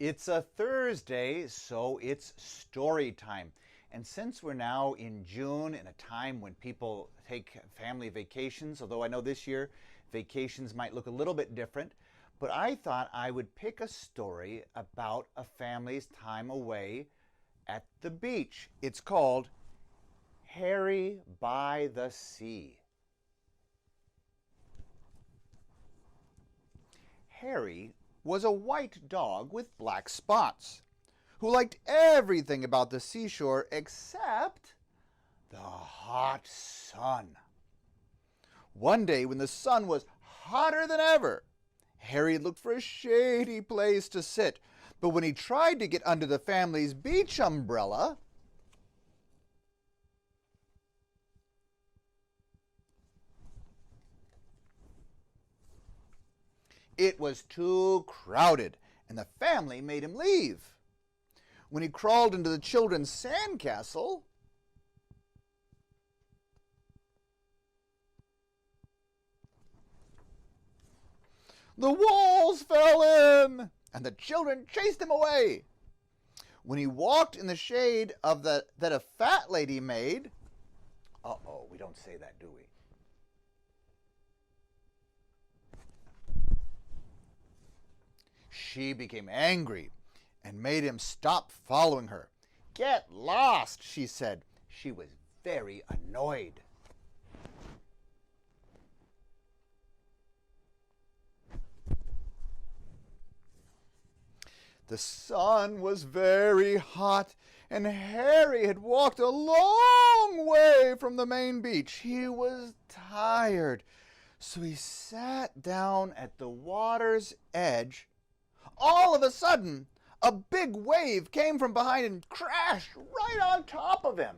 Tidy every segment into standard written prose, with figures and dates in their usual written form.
It's a Thursday, so it's story time. And since we're now in June, in a time when people take family vacations, although I know this year vacations might look a little bit different, but I thought I would pick a story about a family's time away at the beach. It's called Harry by the Sea. Harry was a white dog with black spots, who liked everything about the seashore except the hot sun. One day when the sun was hotter than ever, Harry looked for a shady place to sit, but when he tried to get under the family's beach umbrella, it was too crowded, and the family made him leave. When he crawled into the children's sandcastle, the walls fell in, and the children chased him away. When he walked in the shade of that a fat lady made, uh-oh, we don't say that, do we? She became angry and made him stop following her. "Get lost," she said. She was very annoyed. The sun was very hot, and Harry had walked a long way from the main beach. He was tired, so he sat down at the water's edge. All of a sudden, a big wave came from behind and crashed right on top of him.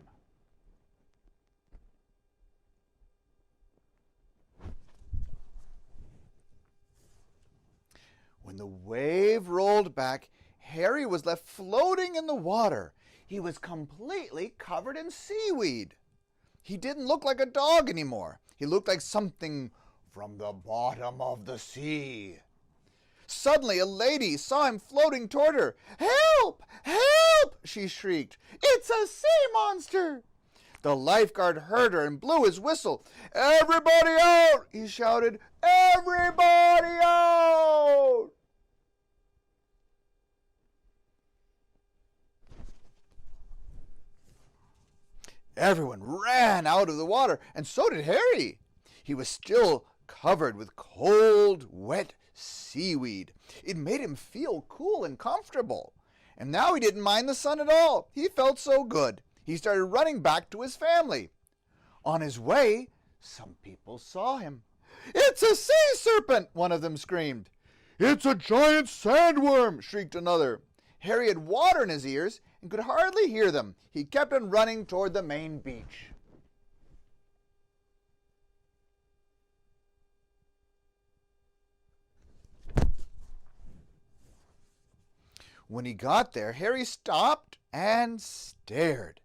When the wave rolled back, Harry was left floating in the water. He was completely covered in seaweed. He didn't look like a dog anymore. He looked like something from the bottom of the sea. Suddenly, a lady saw him floating toward her. "Help! Help!" she shrieked. "It's a sea monster!" The lifeguard heard her and blew his whistle. "Everybody out!" he shouted. "Everybody out!" Everyone ran out of the water, and so did Harry. He was still covered with cold, wet seaweed. It made him feel cool and comfortable. And now he didn't mind the sun at all. He felt so good. He started running back to his family. On his way, some people saw him. "It's a sea serpent!" one of them screamed. "It's a giant sandworm!" shrieked another. Harry had water in his ears and could hardly hear them. He kept on running toward the main beach. When he got there, Harry stopped and stared.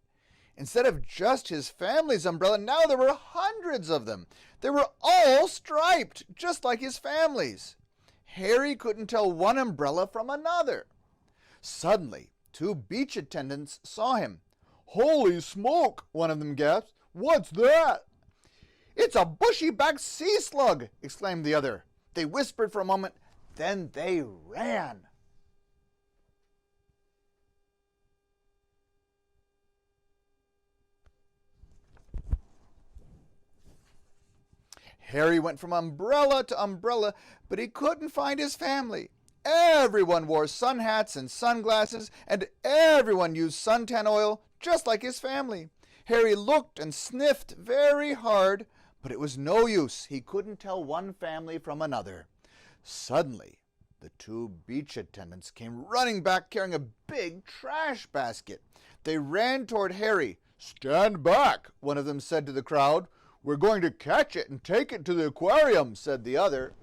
Instead of just his family's umbrella, now there were hundreds of them. They were all striped, just like his family's. Harry couldn't tell one umbrella from another. Suddenly, two beach attendants saw him. "Holy smoke!" one of them gasped. "What's that?" "It's a bushy-backed sea slug!" exclaimed the other. They whispered for a moment, then they ran. Harry went from umbrella to umbrella, but he couldn't find his family. Everyone wore sun hats and sunglasses, and everyone used suntan oil just like his family. Harry looked and sniffed very hard, but it was no use. He couldn't tell one family from another. Suddenly, the two beach attendants came running back carrying a big trash basket. They ran toward Harry. "Stand back," one of them said to the crowd. "We're going to catch it and take it to the aquarium," said the other.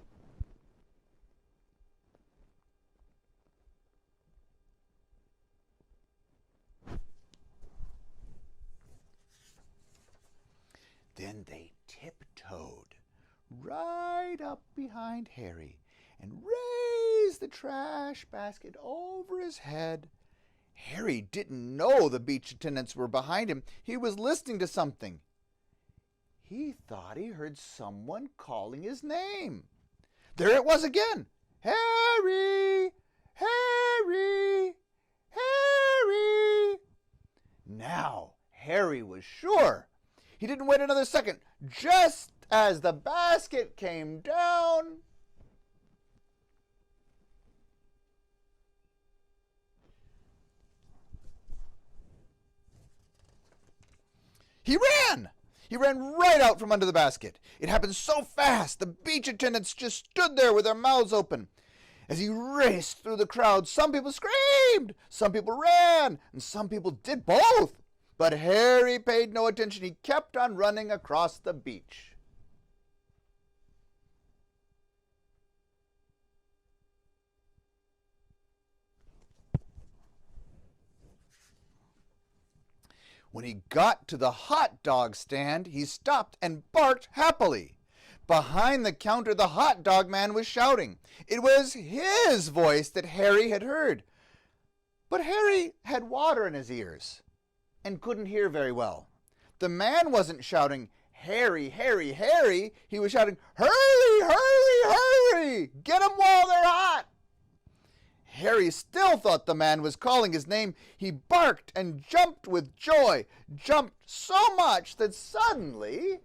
Then they tiptoed right up behind Harry and raised raised the trash basket over his head. Harry didn't know the beach attendants were behind him. He was listening to something. He thought he heard someone calling his name. There it was again. Harry! Harry! Harry! Now Harry was sure. He didn't wait another second. Just as the basket came down, he ran! He ran right out from under the basket. It happened so fast, the beach attendants just stood there with their mouths open. As he raced through the crowd, some people screamed, some people ran, and some people did both. But Harry paid no attention. He kept on running across the beach. When he got to the hot dog stand, he stopped and barked happily. Behind the counter, the hot dog man was shouting. It was his voice that Harry had heard. But Harry had water in his ears and couldn't hear very well. The man wasn't shouting, "Harry, Harry, Harry." He was shouting, "Hurry, hurry, hurry! Get 'em while they're hot!" Harry still thought the man was calling his name. He barked and jumped with joy, jumped so much that suddenly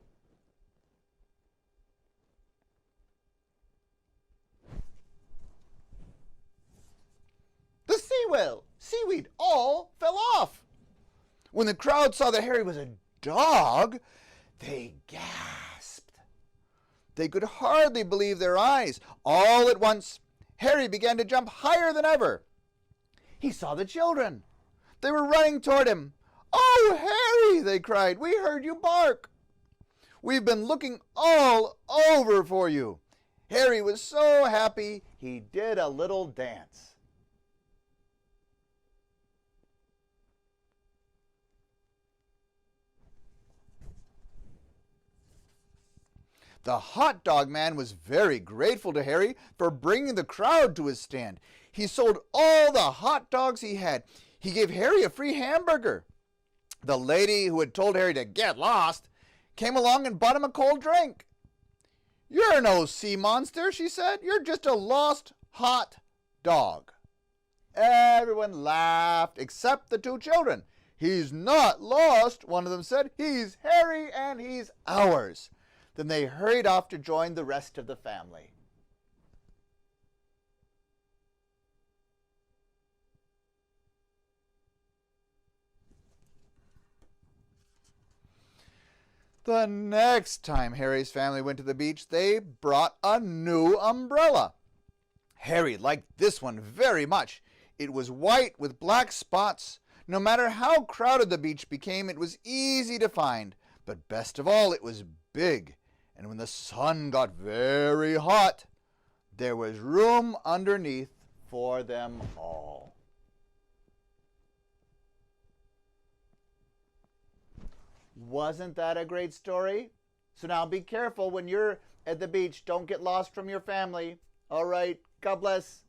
the seaweed all fell off. When the crowd saw that Harry was a dog, they gasped. They could hardly believe their eyes. All at once, Harry began to jump higher than ever. He saw the children. They were running toward him. "Oh, Harry," they cried, "we heard you bark. We've been looking all over for you." Harry was so happy, he did a little dance. The hot dog man was very grateful to Harry for bringing the crowd to his stand. He sold all the hot dogs he had. He gave Harry a free hamburger. The lady who had told Harry to get lost came along and bought him a cold drink. "You're no sea monster," she said. "You're just a lost hot dog." Everyone laughed except the two children. "He's not lost," one of them said. "He's Harry and he's ours." Then they hurried off to join the rest of the family. The next time Harry's family went to the beach, they brought a new umbrella. Harry liked this one very much. It was white with black spots. No matter how crowded the beach became, it was easy to find. But best of all, it was big. And when the sun got very hot, there was room underneath for them all. Wasn't that a great story? So now be careful when you're at the beach. Don't get lost from your family. All right. God bless.